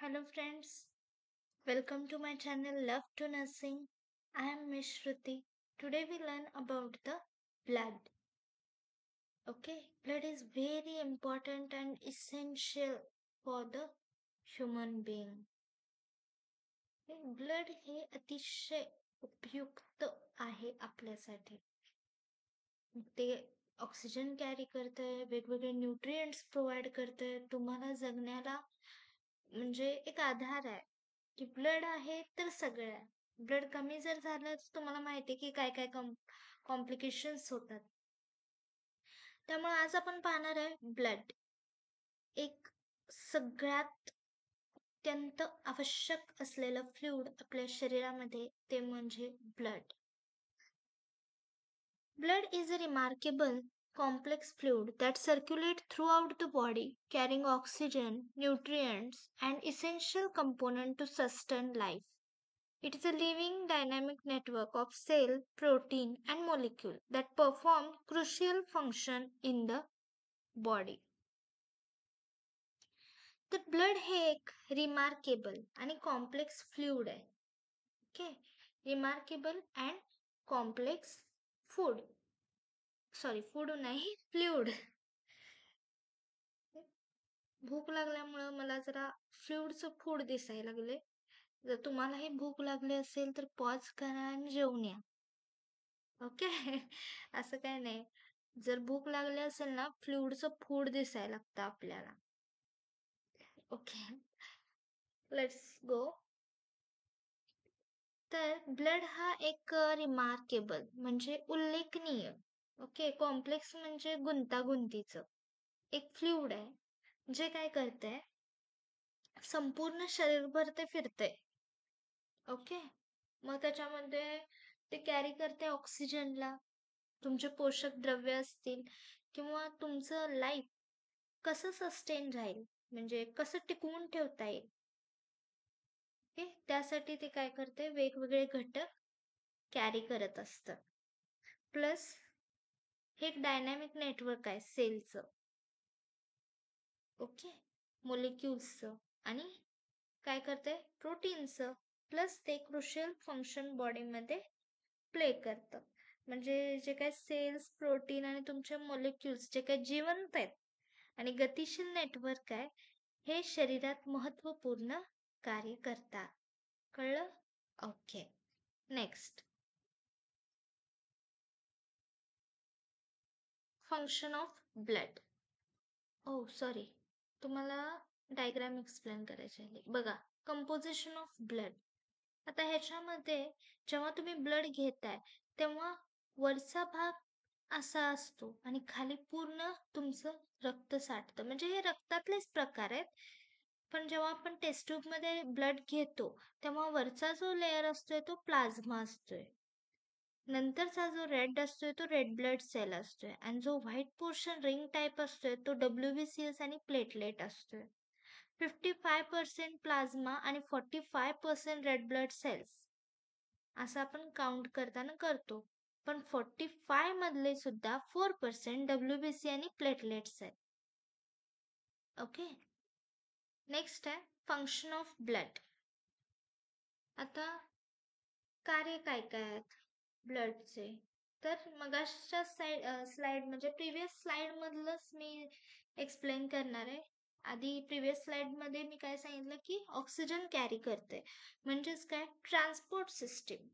Hello friends, welcome to my channel Love to Nursing. I am Miss Shruti. Today we learn about the blood. Okay, blood is very important and essential for the human being. Blood हे अतिशय उपयुक्त आहे आपल्यासाठी. ते oxygen carry करतंय, वेगवेगळे nutrients provide करतंय, तुम्हाला जगण्याला म्हणजे एक आधार आहे की ब्लड आहे तर सगळं आहे. ब्लड कमी जर झालं तर तुम्हाला माहिती आहे की काय काय कॉम्प्लिकेशन्स होतात. त्यामुळे आज आपण पाहणार आहे ब्लड, एक सगळ्यात अत्यंत आवश्यक असलेलं फ्लुइड आपल्या शरीरामध्ये, ते म्हणजे blood. Blood is a remarkable complex fluid that circulates throughout the body, carrying oxygen, nutrients, and essential components to sustain life. It is a living dynamic network of cell, protein, and molecule that perform crucial function in the body. तर blood हे एक remarkable आणि complex fluid आहे. Okay, remarkable and complex food नाही, fluid. भूक लागल्यामुळं मला जरा फ्लुइडचं फूड दिसायला लागले. जर तुम्हालाही भूक लागली असेल तर पॉज करा आणि जेवून या. ओके. असं काय नाही. जर भूक लागली असेल ना, फ्लुइडचं फूड दिसायला लागतं आपल्याला. Okay, let's go. तर ब्लड हा एक रिमार्केबल म्हणजे उल्लेखनीय, ओके, कॉम्प्लेक्स म्हणजे गुंतागुंतीचं एक फ्लुइड आहे, जे काय करतंय, संपूर्ण शरीरभर ते फिरते. ओके, मग त्याच्यामध्ये ते कॅरी करते ऑक्सिजनला, तुमचे पोषक द्रव्य असतील, किंवा तुमचं लाईफ कसं सस्टेन राहील, म्हणजे कसं टिकवून ठेवता येईल. ओके, त्यासाठी ते काय करते, वेगवेगळे घटक कॅरी करत असतं. प्लस हे एक डायनॅमिक नेटवर्क आहे सेलचं, ओके, मोलिक्युल्सचं, आणि काय करते, प्रोटीनचं. प्लस ते क्रुशियल फंक्शन बॉडीमध्ये प्ले करतं. म्हणजे जे काही सेल्स, प्रोटीन आणि तुमचे मोलिक्युल्स जे काही जिवंत आहेत आणि गतिशील नेटवर्क आहे, हे शरीरात महत्वपूर्ण कार्य करतात. कळलं? Okay, next, function of blood. Oh sorry, तुम्हाला डायग्राम एक्सप्लेन करायचे आहे. बघा, कंपोजिशन ऑफ ब्लड. आता ह्याच्यामध्ये जेव्हा तुम्ही ब्लड घेताय तेव्हा वरचा भाग असा असतो आणि खाली पूर्ण तुमचं रक्त साठतं, म्हणजे हे रक्तातलेच प्रकार आहेत. पण जेव्हा आपण टेस्ट ट्यूब मध्ये ब्लड घेतो तेव्हा वरचा जो लेअर असतोय तो प्लाझ्मा असतोय, नंतरचा जो रेड असतोय तो रेड ब्लड सेल असतोय, आणि जो व्हाईट पोर्शन रिंग टाईप असतोय तो WBCS आणि प्लेटलेट असतोय. 55% प्लाझ्मा आणि 45% रेड ब्लड सेल्स असं आपण काउंट करताना करतो. पण 45 मधले सुद्धा 4% WBC आणि प्लेटलेट्स आहेत. ओके, नेक्स्ट आहे फंक्शन ऑफ ब्लड. आता कार्य काय काय आहेत ब्लडचे, तर मगाच्या स्लाइड म्हणजे प्रिव्हियस स्लाइड मधलंच मी एक्सप्लेन करणार आहे. आधी प्रिव्हियस स्लाइड मध्ये मी काय सांगितलं की ऑक्सिजन कॅरी करते, म्हणजेच काय, ट्रान्सपोर्ट सिस्टीम.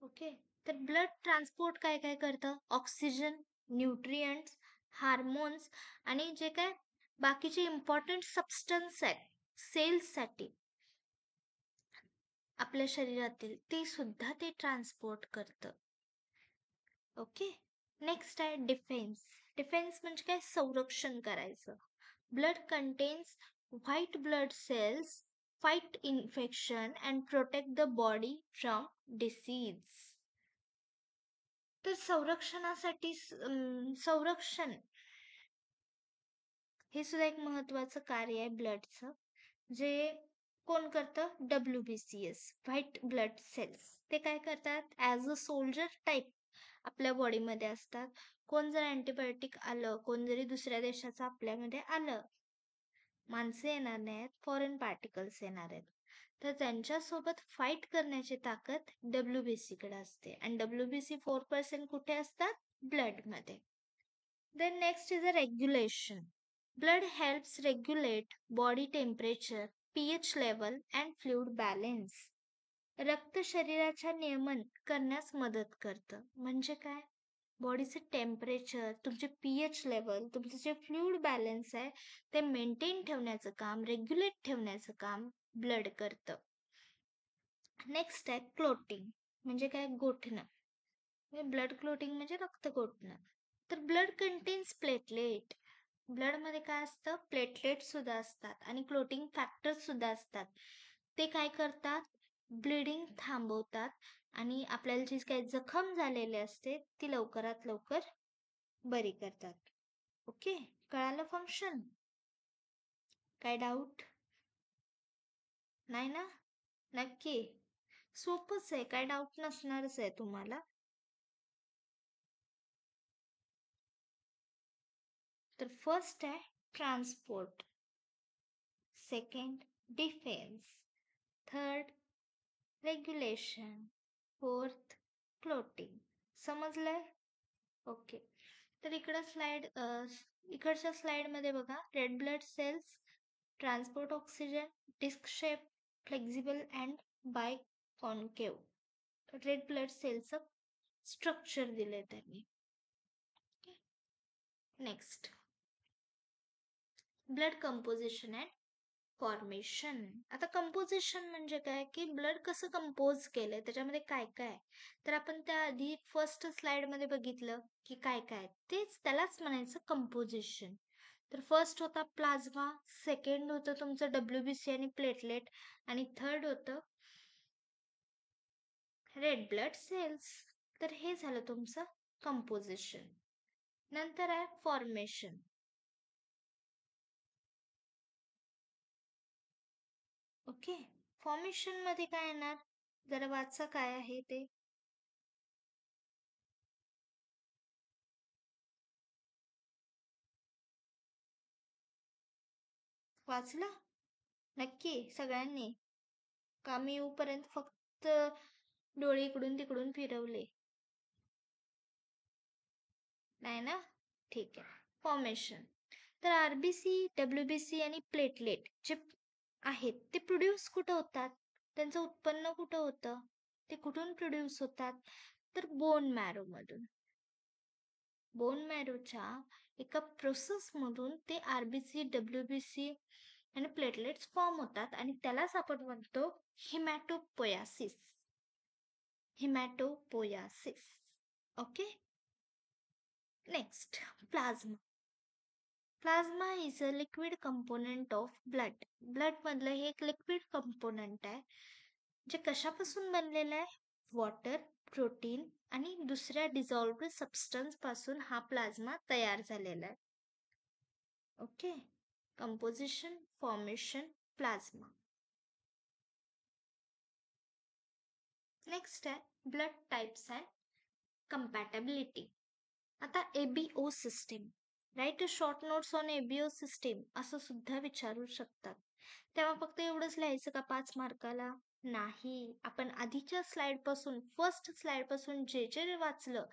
ओके, तर ब्लड ट्रान्सपोर्ट काय काय करतं, ऑक्सिजन, न्यूट्रिएंट्स, हार्मोन्स, आणि जे काय बाकीचे इम्पॉर्टंट सबस्टन्स आहेत सेल्ससाठी आपल्या शरीरातील, ते सुद्धा ते ट्रान्सपोर्ट करतं. ओके, नेक्स्ट आहे डिफेन्स. डिफेन्स म्हणजे काय, संरक्षण करायचं. Blood contains white blood cells fight infection and protect the body from disease. तर संरक्षणासाठी संरक्षण हे सुद्धा एक महत्वाचं कार्य आहे ब्लडचं, जे कोण करतं, WBCS, व्हाईट ब्लड सेल्स. ते काय करतात, ॲज अ सोल्जर टाईप आपल्या बॉडीमध्ये असतात. कोण जर अँटीबायोटिक आलं, कोण जरी दुसऱ्या देशाचं आपल्यामध्ये आलं माणसे येणार नाहीत, फॉरेन पार्टिकल्स येणार आहेत. तर त्यांच्यासोबत फाईट करण्याची ताकद WBC कडे असते आणि WBC 4% कुठे असतात? ब्लडमध्ये. Then next is a regulation. Blood helps regulate body temperature, pH level and fluid balance. रक्त शरीराच्या नियमन करण्यास मदत करतं. म्हणजे काय? बॉडीचं टेम्परेचर, तुमचे पीएच लेवल, तुमचं जे फ्लुइड बॅलन्स आहे ते मेंटेन ठेवण्याचं काम, रेग्युलेट ठेवण्याचं काम ब्लड करतं. नेक्स्ट आहे क्लोटिंग. म्हणजे काय? गोठणं. ब्लड क्लोटिंग म्हणजे रक्त गोठणं. तर ब्लड कंटेन्स प्लेटलेट. ब्लडमध्ये काय असतं? प्लेटलेट सुद्धा असतात आणि क्लोटिंग फॅक्टर्स सुद्धा असतात. ते काय करतात? ब्लिडिंग थांबवतात आणि आपल्याला जी काही जखम झालेली असते ती लवकरात लवकर बरी करतात. ओके, कळालं फंक्शन? काय डाऊट नाही ना? नक्की सोपंच आहे, काय डाऊट नसणारच आहे तुम्हाला. तर फर्स्ट आहे transport, second defence, third regulation, fourth clotting. समजलंय? ओके. तर इकडच्या स्लाइड मध्ये बघा, red blood cells, transport oxygen, disc shape, flexible and biconcave. Red blood सेलचं स्ट्रक्चर दिलंय त्यांनी. Next, blood composition and formation. आता कंपोजिशन म्हणजे काय की ब्लड कसं कंपोज केलंय, त्याच्यामध्ये काय काय. तर आपण त्या आधी फर्स्ट स्लाइड मध्ये बघितलं की काय काय, तेच त्यालाच म्हणायचं कंपोजिशन. तर फर्स्ट होता प्लाझ्मा, सेकंड होतं तुमचं WBC आणि प्लेटलेट, आणि थर्ड होतं रेड ब्लड सेल्स. तर हे झालं तुमचं कंपोजिशन. नंतर आहे फॉर्मेशन. ओके, फॉर्मेशन मध्ये काय येणार? जरा वाचा काय आहे ते. वाचलं नक्की सगळ्यांनी? का मी येऊपर्यंत फक्त डोळे इकडून तिकडून फिरवले? नाही ना? ठीक आहे. फॉर्मेशन. तर RBC, WBC आणि प्लेटलेट जे आहेत ते प्रोड्यूस कुठं होतात? त्यांचं उत्पन्न कुठं होतं? ते कुठून प्रोड्यूस होतात? तर बोन मॅरो मधून. बोन मॅरोच्या एका प्रोसेस मधून ते RBC, WBC आणि प्लेटलेट्स फॉर्म होतात आणि त्यालाच आपण म्हणतो haematopoiesis. Haematopoiesis. Okay. Next, plasma. Plasma is a liquid component of blood. Blood मधलं हे एक लिक्विड कंपोनेंट आहे जे कशापासून बनलेलं आहे? वॉटर, प्रोटीन आणि दुसऱ्या डिझॉल्व्ड सबस्टन्स पासून हा प्लाझ्मा तयार झालेला आहे. Okay, composition, formation, plasma. Next आहे ब्लड टाइप्स अँड कंपॅटेबिलिटी. आता ABO system, write short notes on ABO system असं सुद्धा विचारू शकतात. तेव्हा फक्त एवढंच लिहायचं का 5 मार्काला? नाही, आपण आधीच्या स्लाइड पासून, फर्स्ट स्लाइड पासून जे जे वाचलं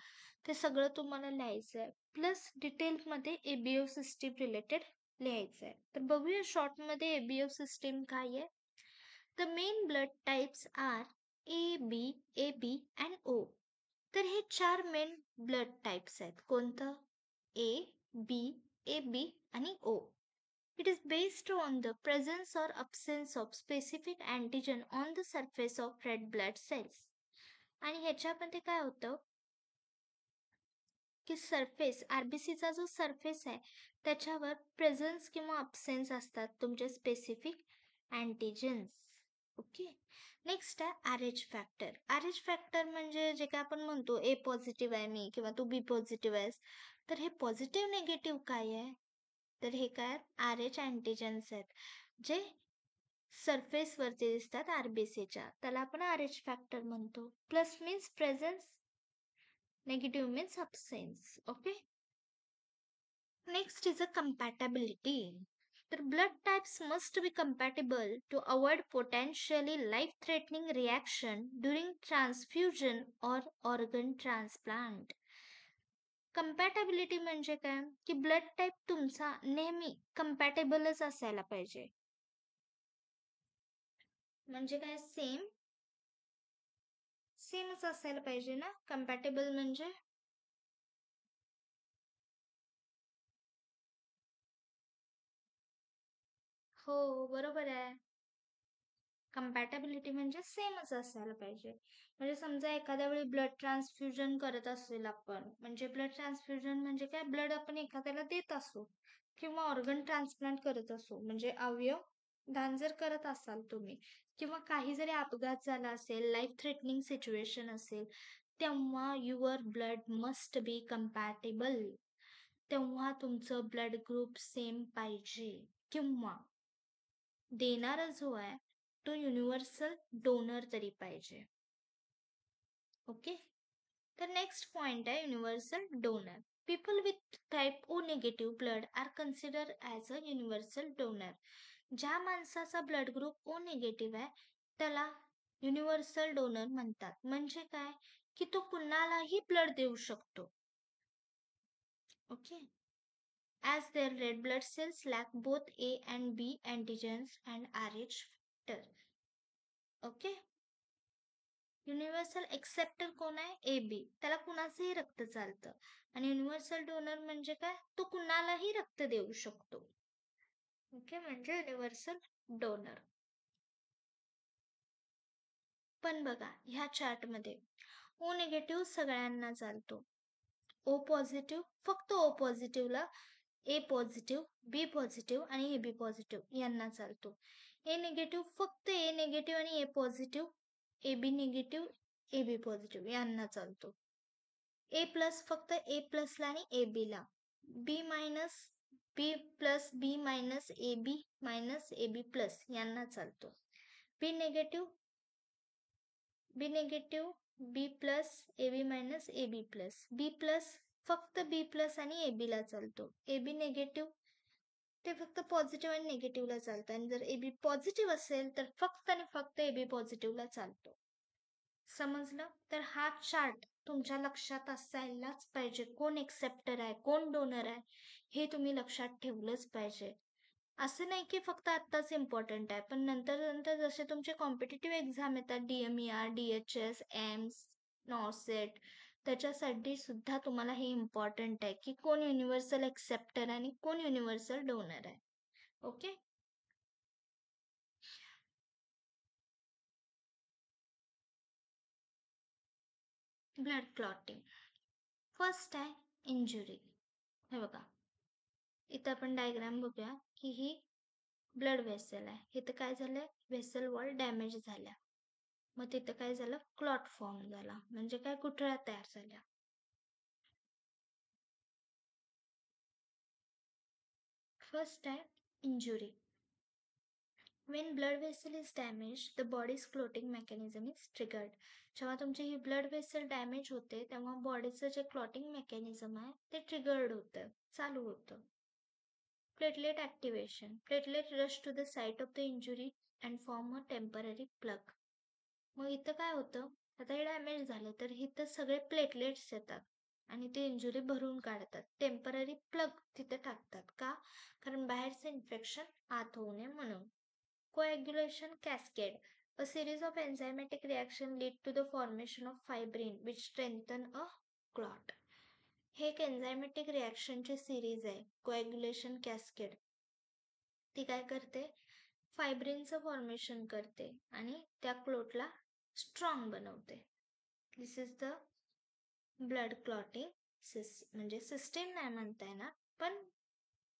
ते सगळं तुम्हाला लिहायचं आहे, प्लस डिटेल मध्ये ABO सिस्टीम रिलेटेड लिहायचं आहे. तर बघूया शॉर्ट मध्ये ABO सिस्टीम काय आहे. The main blood types are AB, AB अँड O. तर हे 4 मेन ब्लड टाइप्स आहेत. कोणतं? A, B, AB आणि O. It is based on the presence or absence of specific antigen on the surface of red blood cells. आणि ह्याच्यामध्ये काय होतं की सरफेस, RBCचा जो सरफेस आहे त्याच्यावर प्रेझन्स किंवा अब्सेन्स असतात तुमचे स्पेसिफिक अँटीजेन्स. ओके. नेक्स्ट आहे RH फॅक्टर. RH फॅक्टर म्हणजे जे काय आपण म्हणतो A पॉझिटिव्ह आहे मी किंवा तू B पॉझिटिव्ह आहेस, तर हे पॉझिटिव्ह निगेटिव्ह काय आहे? तर हे काय? RH अँटीजेन्स आहेत जे सरफेस वरती दिसतात RBCच्या, त्याला आपण RH फॅक्टर म्हणतो. Plus means presence, negative means absence. Okay. Next is a compatibility. तर blood types must be compatible to avoid potentially life-threatening reaction during transfusion or organ transplant. Compatibility म्हणजे काय की ब्लड टाईप तुमचा नेहमी कम्पॅटेबलच असायला पाहिजे. म्हणजे काय सेमच असायला पाहिजे ना. कम्पॅटेबल म्हणजे हो बरोबर आहे. कम्पॅटेबिलिटी म्हणजे सेमच असायला पाहिजे. म्हणजे समजा एखाद्या वेळी ब्लड ट्रान्सफ्युजन करत असेल आपण, म्हणजे ब्लड ट्रान्सफ्युजन म्हणजे काय, ब्लड आपण एखाद्याला देत असू किंवा ऑर्गन ट्रान्सप्लांट करत असू, म्हणजे अवयव दान जर करत असाल तुम्ही, किंवा काही जरी अपघात झाला असेल, लाईफ थ्रेटनिंग सिच्युएशन असेल, तेव्हा your blood must be compatible. तेव्हा तुमचं ब्लड ग्रुप सेम पाहिजे, किंवा देणारा जो आहे तो युनिव्हर्सल डोनर तरी पाहिजे. ओके. तर नेक्स्ट पॉइंट आहे universal donor. People with type O negative blood are consider as a universal donor. ज्या माणसाचा ब्लड ग्रुप ओ निगेटिव्ह आहे त्याला युनिव्हर्सल डोनर म्हणतात. म्हणजे काय की तो कुणालाही ब्लड देऊ शकतो. Okay. as their red blood cells lack both A and B antigens and Rh factor. Okay. Universal acceptor कोण आहे, ए बी. त्याला कुणाचंही रक्त चालतं. आणि युनिव्हर्सल डोनर म्हणजे काय, तो कुणालाही रक्त देऊ शकतो. ओके, म्हणजे युनिव्हर्सल डोनर. पण बघा ह्या चार्टमध्ये ओ निगेटिव्ह सगळ्यांना चालतो, ओ पॉझिटिव्ह फक्त ओ पॉझिटिव्हला, ए पॉझिटिव्ह, बी पॉझिटिव्ह आणि ए बी पॉझिटिव्ह यांना चालतो. ए निगेटिव्ह फक्त ए निगेटिव्ह आणि A positive, A B negative, A B positive यांना चालतो. ए प्लस फक्त ए प्लसला आणि ए बीला, B minus, B plus B minus A B minus A B plus यांना चालतो. B negative, B negative, B plus A B minus A B plus, B plus फक्त B plus आणि A बीला चालतो. ए B negative ते फक्त positive आणि निगेटिव्हला चालतं. आणि जर ए बी पॉझिटिव्ह असेल तर फक्त आणि फक्त ए बी पॉझिटिव्हला चालतो. समजलं. तर हा चार्ट तुमच्या लक्षात असायलाच पाहिजे. कोण एक्सेप्टर आहे, कोण डोनर आहे, हे तुम्ही लक्षात ठेवलंच पाहिजे. असं नाही की फक्त आत्ताच इम्पॉर्टंट आहे, पण नंतर नंतर जसे तुमचे कॉम्पिटेटिव्ह एक्झाम येतात, DMER, DHS, एम्स, नॉर्सेट, त्याच्यासाठी सुद्धा तुम्हाला हे इम्पॉर्टंट आहे की कोण युनिव्हर्सल एक्सेप्टर आणि कोण युनिव्हर्सल डोनर आहे. ओके. Blood clotting. फर्स्ट आहे इंजुरी. हे बघा इथं आपण डायग्राम बघूया की ही ब्लड वेसल आहे. इथं काय झालंय, वेसल वॉल डॅमेज झाल्या, मग तिथं काय झालं, क्लॉट फॉर्म झाला, म्हणजे काय, गुठळ्या तयार झाल्या. फर्स्ट आहे injury. When blood vessel is damaged, the body's clotting mechanism is triggered. जेव्हा तुमची ही ब्लड वेसल डॅमेज होते तेव्हा बॉडीचं जे क्लॉटिंग मेकॅनिझम आहे ते ट्रिगर्ड होतं, चालू होतं. Platelet activation. Platelet rush to the site of the injury and form a temporary plug. मग इथं काय होतं, आता हे डॅमेज झालं तर इथं सगळे प्लेटलेट्स येतात आणि ते इंजुरी भरून काढतात, टेम्पररी प्लग तिथे टाकतात. का, कारण बाहेरचं इन्फेक्शन आत होऊ नये म्हणून. Coagulation cascade. A series of enzymatic reactions lead to the formation of fibrin which strengthen a clot. हे एक एन्झायमॅटिक रिॲक्शनची सिरीज आहे, कोॲग्युलेशन कॅस्केड. ती काय करते, फायब्रिनचं फॉर्मेशन करते आणि त्या क्लोटला स्ट्रॉंग बनवते. दिस इज द ब्लड क्लॉटिंग म्हणजे सिस्टीम नाही म्हणता येणार, पण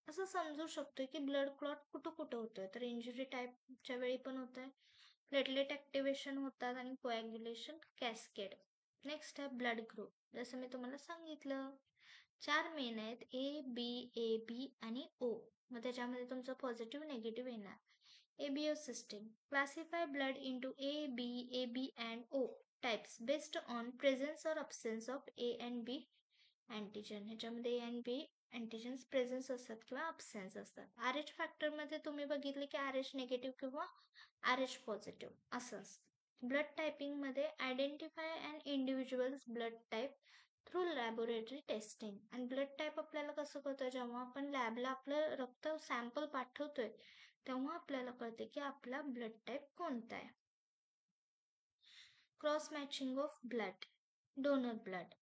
असं समजू शकतो की ब्लड क्लॉट कुठं कुठं होतोय. तर इंजुरी टाईपच्या वेळी पण होत आहे, प्लेटलेट ऍक्टिव्हेशन होतात आणि कोॲग्युलेशन कॅस्केड. नेक्स्ट आहे ब्लड ग्रुप. जसं मी तुम्हाला सांगितलं 4 मेन आहेत, A B आणि O. मग त्याच्यामध्ये तुमचं पॉझिटिव्ह निगेटिव्ह येणार. ABO system classify blood into AB अँड O types based on presence or absence of A and B antigen. ह्याच्यामध्ये A and B अँटीजेन्स प्रेझेन्स असतात किंवा अब्सेन्स असतात. RH फॅक्टरमध्ये तुम्ही बघितले की RH निगेटिव्ह किंवा RH पॉझिटिव्ह असं असतं. ब्लड टायपिंगमध्ये identify and individuals blood type through laboratory testing. आणि ब्लड टाईप आपल्याला कसं कळतं, जेव्हा आपण लॅबला आपलं रक्त सॅम्पल पाठवतोय तेव्हा आपल्याला कळते की आपला ब्लड टाईप कोणता आहे. Cross matching of blood, donor blood.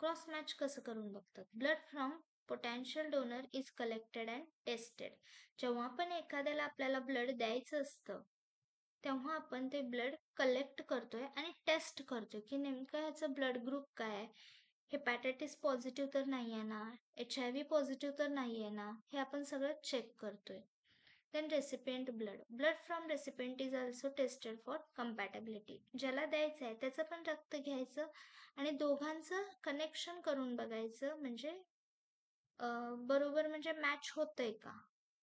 Cross match कसं करून बघतात? Blood from potential donor is collected and tested. जेव्हा पण एखाद्याला आपल्याला ब्लड द्यायचं असतं तेव्हा आपण ते ब्लड कलेक्ट करतोय आणि टेस्ट करतोय की नेमकं ह्याचं ब्लड ग्रुप काय आहे, हेपॅटायटिस पॉझिटिव्ह तर नाही आहे ना, HIV पॉझिटिव्ह तर नाही आहे ना, हे आपण सगळं चेक करतोय. Then recipient blood. Blood from recipient is also tested for compatibility. ज्याला द्यायचं आहे त्याचं पण रक्त घ्यायचं आणि दोघांचं कनेक्शन करून बघायचं, म्हणजे बरोबर म्हणजे मॅच होतंय का,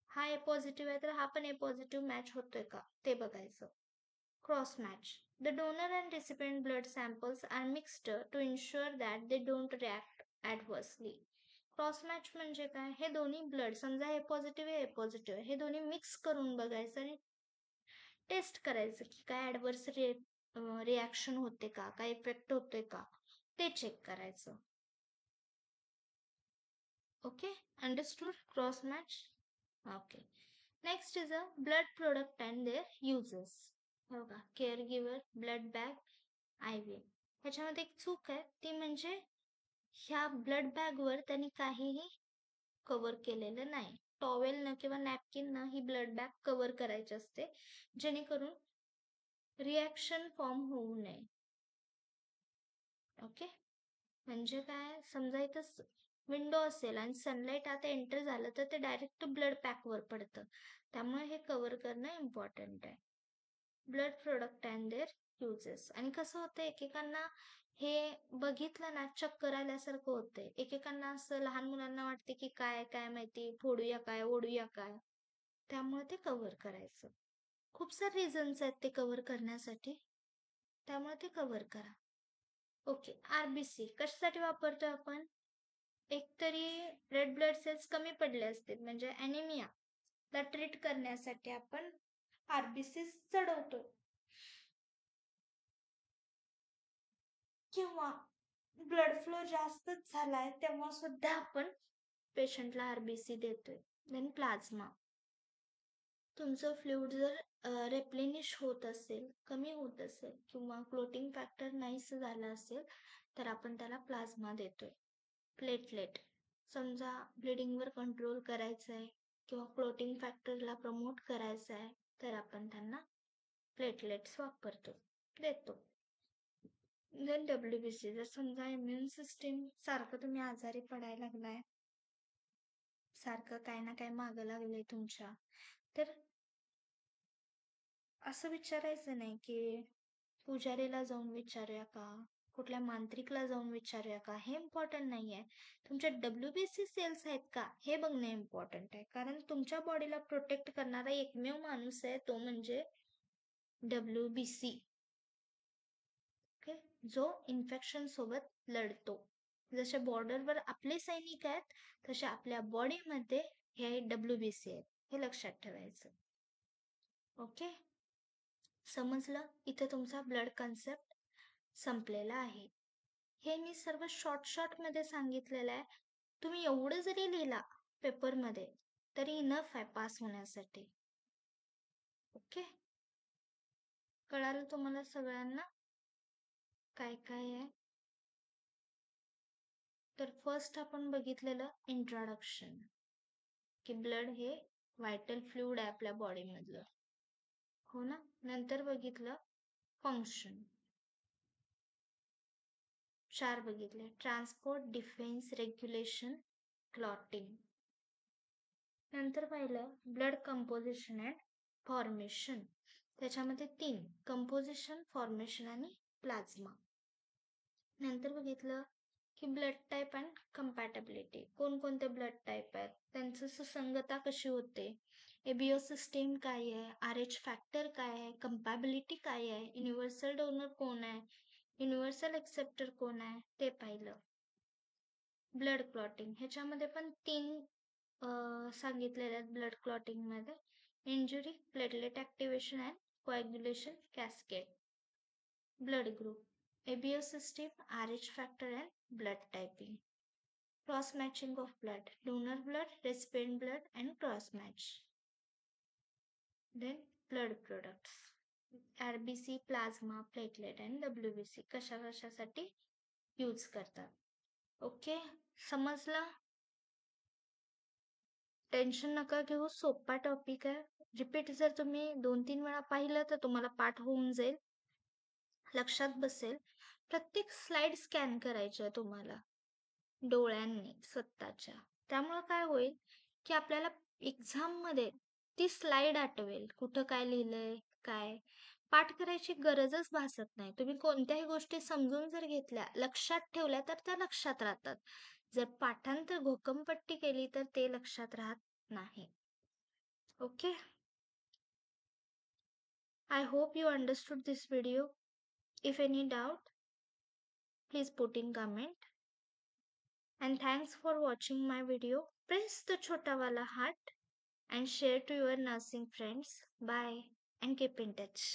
हा ए पॉझिटिव्ह आहे तर हा पण ए पॉझिटिव्ह मॅच होतोय का ते बघायचं. Cross match. The donor and recipient blood samples are mixed to ensure that they don't react adversely. Cross match म्हणजे काय? हे दोन्ही ब्लड, समजा हे पॉझिटिव्ह आहे, हे पॉझिटिव्ह आहे, हे दोन्ही मिक्स करून बघायचं आणि टेस्ट करायचं की काय ॲडव्हर्स रिॲक्शन होते का, काय इफेक्ट होतोय का, ते चेक करायचं. Okay, understood cross match? Okay. Next is a blood product and their uses. बघा, caregiver, blood bag, IV. ह्याच्यामध्ये एक चूक आहे, ती म्हणजे ह्या ब्लड बॅगवर त्यांनी काहीही कव्हर केलेलं नाही. टॉवेलनं किंवा नॅपकिननं ही ब्लड बॅग कव्हर करायची असते, जेणेकरून रिॲक्शन फॉर्म होऊ नये. ओके, म्हणजे काय, समजा इथं विंडो असेल आणि सनलाईट आता एंटर झालं तर ते डायरेक्ट ब्लड पॅकवर पडतं, त्यामुळे हे कव्हर करणं इम्पॉर्टंट आहे. Blood product and their uses. आणि कसं होतं, एकेकांना हे बघितलं ना चक्कर आल्यासारखं होतंय, एकेकांना असं लहान मुलांना वाटते की काय काय माहिती, फोडूया काय, ओढूया काय, त्यामुळे ते कव्हर करायचं. खूप सारे रिझन्स आहेत ते कव्हर करण्यासाठी, त्यामुळे ते कव्हर करा. ओके, RBC कशासाठी वापरतोय आपण? एकतरी रेड ब्लड सेल्स कमी पडले असतील म्हणजे ॲनिमिया, ला ट्रीट करण्यासाठी आपण RBC चढवतो, किंवा ब्लड फ्लो जास्तच झालाय तेव्हा सुद्धा आपण पेशंटला RBC देतोय. Then plasma. तुमचं फ्लुइड जर रेप्लेनिश होत असेल, कमी होत असेल किंवा क्लोटिंग फॅक्टर नाहीस झालं असेल तर आपण त्याला प्लाझ्मा देतोय. प्लेटलेट. समजा ब्लिडिंगवर कंट्रोल करायचं आहे किंवा क्लोटिंग फॅक्टरला प्रमोट करायचं आहे तर आपण त्यांना प्लेटलेट्स वापरतो, देतो. Then WBC. जर समजा इम्युन सिस्टीम सारखं तुम्ही आजारी पडायला लागलाय, सारखं काय ना काय मागं लागलंय तुमच्या, तर असं विचारायचं नाही की पुजारीला जाऊन विचारूया का, कुठल्या मांत्रिकला जाऊन विचारूया का, हे इम्पॉर्टंट नाहीये. तुमच्या WBC सेल्स आहेत का हे बघणे इम्पॉर्टंट आहे, कारण तुमच्या बॉडीला प्रोटेक्ट करणारा एकमेव माणूस आहे तो म्हणजे WBC. ओके, जो इन्फेक्शन सोबत लढतो. जसे बॉर्डरवर आपले सैनिक आहेत तसे आपल्या बॉडीमध्ये हे WBC आहेत, हे लक्षात ठेवायचं. ओके, समजलं? इथे तुमचा ब्लड कन्सेप्ट संपलेला आहे. हे मी सर्व शॉर्ट मध्ये सांगितलेलं आहे. तुम्ही एवढं जरी लिहिला पेपरमध्ये तरी इनफ आहे पास होण्यासाठी. ओके, कळालं तुम्हाला सगळ्यांना काय काय आहे? तर फर्स्ट आपण बघितलेलं इंट्रोडक्शन, की ब्लड हे व्हायटल फ्लुइड आहे आपल्या बॉडीमधलं, हो ना. नंतर बघितलं फंक्शन, 4 बघितले, ट्रान्सपोर्ट, डिफेन्स, रेग्युलेशन, क्लॉटिंग. नंतर पाहिलं ब्लड कंपोजिशन अँड फॉर्मेशन, त्याच्यामध्ये 3, कंपोजिशन, फॉर्मेशन आणि प्लाझ्मा. नंतर बघितलं की ब्लड टाईप अँड कम्पॅटेबिलिटी, कोणकोणते ब्लड टाईप आहेत, त्यांचं सुसंगता कशी होते, एबीओ सिस्टीम काय आहे, RH फॅक्टर काय आहे, कम्पॅबिलिटी काय आहे, युनिव्हर्सल डोनर कोण आहे, युनिव्हर्सल एक्सेप्टर कोण आहे, ते पाहिलं. ब्लड क्लॉटिंग ह्याच्यामध्ये पण 3 सांगितलेले आहेत ब्लड क्लॉटिंगमध्ये. Injury, platelet activation and coagulation cascade. Blood group, ABO system, RH factor and blood typing. Cross matching of blood, donor blood, recipient blood and cross match. Then blood products, RBC, plasma, platelet and WBC कशा कशासाठी use करतात. Okay, समजलं? Tension नका घेऊ, सोपा topic आहे. Repeat जर तुम्ही 2-3 वेळा पाहिलं तर तुम्हाला पाठ होऊन जाईल, लक्षात बसेल. प्रत्येक स्लाइड स्कॅन करायची आहे तुम्हाला डोळ्यांनी स्वतःच्या. त्यामुळं काय होईल की आपल्याला एक्झाममध्ये ती स्लाइड आठवेल, कुठं काय लिहिलंय, काय. पाठ करायची गरजच भासत नाही. तुम्ही कोणत्याही गोष्टी समजून जर घेतल्या, लक्षात ठेवल्या तर त्या लक्षात राहतात. जर पाठांतर घोकमपट्टी केली तर ते लक्षात राहत नाही. Okay, I hope you understood this video. If any doubt, please put in comment. And thanks for watching my video. Press the chota wala heart and share to your nursing friends. Bye and keep in touch.